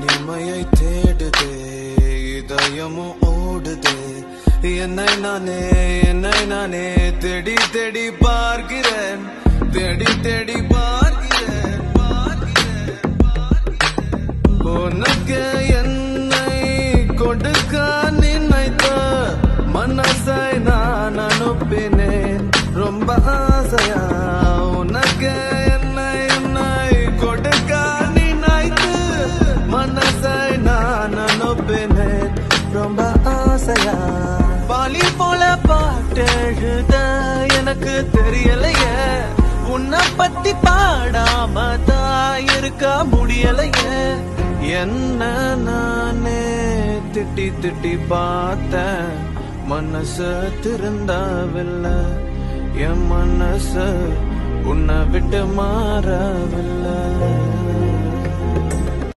தனிமையை தேடுதே இதயமும் ஓடுதே என்னை நானே தேடி தேடி பார்க்கிறேன் தேடி தேடி பார்க்கிறேன் உனக்கு என்னை கொடுக்க நினைத்த மனசை நான் அனுப்பினேன் ரொம்ப ஆசையா உனக்கு என்னை கொடுக்க நினைத்து மனசை நான் அனுப்பினேன் ரொம்ப ஆசையா பாலி போல பாட்டெழுத எனக்கு தெரியலையே உன்னை பத்தி பாடாம தான் இருக்க முடியலையே என்ன நானே திட்டி திட்டி பார்த்தேன் மனசு திருந்தாவில்லை என் மனசு உன்னை விட்டு மாறவில்லை